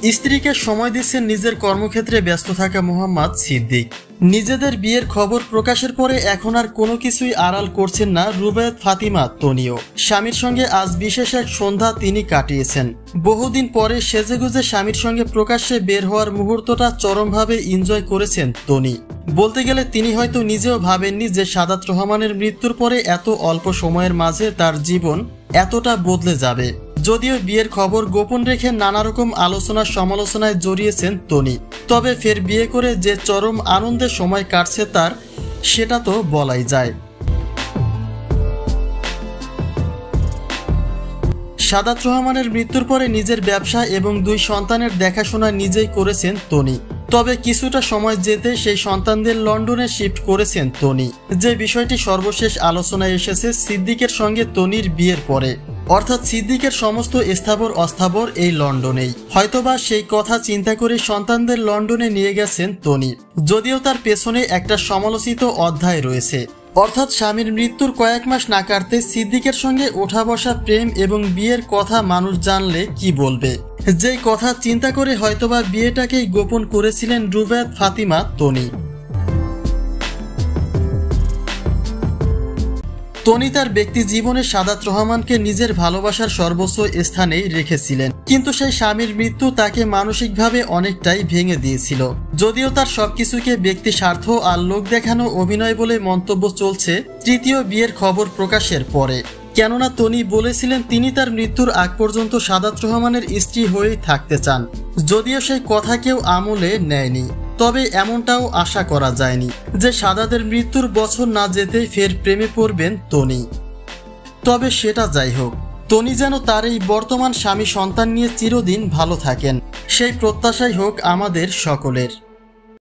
স্ত্রীকে সময় দিচ্ছেন নিজের কর্মক্ষেত্রে ব্যস্ত থাকা মোহাম্মদ সিদ্দিক। নিজেদের বিয়ের খবর প্রকাশের পরে এখন আর কোনো কিছুই আড়াল করছেন না রুবায়েত ফাতিমা তনিও। স্বামীর সঙ্গে আজ বিশেষ এক সন্ধ্যা তিনি কাটিয়েছেন। বহুদিন পরে সেজেগুজে স্বামীর সঙ্গে প্রকাশ্যে বের হওয়ার মুহূর্তটা চরমভাবে এনজয় করেছেন তনি। বলতে গেলে তিনি হয়তো নিজেও ভাবেননি যে সাদাত রহমানের মৃত্যুর পরে এত অল্প সময়ের মাঝে তার জীবন এতটা বদলে যাবে। যদিও বিয়ের খবর গোপন রেখে নানা রকম আলোচনা সমালোচনায় জড়িয়েছেন তনি, তবে ফের বিয়ে করে যে চরম আনন্দের সময় কাটছে তার, সেটা তো বলাই যায়। সাদাত রহমানের মৃত্যুর পরে নিজের ব্যবসা এবং 2 সন্তানের দেখাশোনা নিজেই করেছেন তনি। তবে কিছুটা সময় যেতে সেই সন্তানদের লন্ডনে শিফট করেছেন তনি, যে বিষয়টি সর্বশেষ আলোচনায় এসেছে সিদ্দিকের সঙ্গে তনির বিয়ের পরে। অর্থাৎ সিদ্দিকের সমস্ত স্থাবর অস্থাবর এই লন্ডনেই। হয়তোবা সেই কথা চিন্তা করে সন্তানদের লন্ডনে নিয়ে গেছেন তনি, যদিও তার পেছনে একটা সমালোচিত অধ্যায় রয়েছে। অর্থাৎ স্বামীর মৃত্যুর কয়েক মাস না কাটতে সিদ্দিকের সঙ্গে ওঠা বসা প্রেম এবং বিয়ের কথা মানুষ জানলে কি বলবে, যেই কথা চিন্তা করে হয়তোবা বিয়েটাকেই গোপন করেছিলেন রুবায়েত ফাতিমা তনি। তনি তার ব্যক্তি জীবনে সাদাত রহমানকে নিজের ভালোবাসার সর্বোচ্চ স্থানেই রেখেছিলেন, কিন্তু সেই স্বামীর মৃত্যু তাকে মানসিকভাবে অনেকটাই ভেঙে দিয়েছিল। যদিও তার সবকিছুকে ব্যক্তি স্বার্থ আর লোক দেখানো অভিনয় বলে মন্তব্য চলছে তৃতীয় বিয়ের খবর প্রকাশের পরে। কেননা তনি বলেছিলেন তিনি তার মৃত্যুর আগ পর্যন্ত সাদাত রহমানের স্ত্রী হয়েই থাকতে চান। যদিও সেই কথা কেউ আমলে নেয়নি, তবে এমনটাও আশা করা যায়নি যে সাদাতের মৃত্যুর বছর না যেতেই ফের প্রেমে পড়বেন তনি। তবে সেটা যাই হোক, তনি যেন তার এই বর্তমান স্বামী সন্তান নিয়ে চিরদিন ভালো থাকেন, সেই প্রত্যাশাই হোক আমাদের সকলের।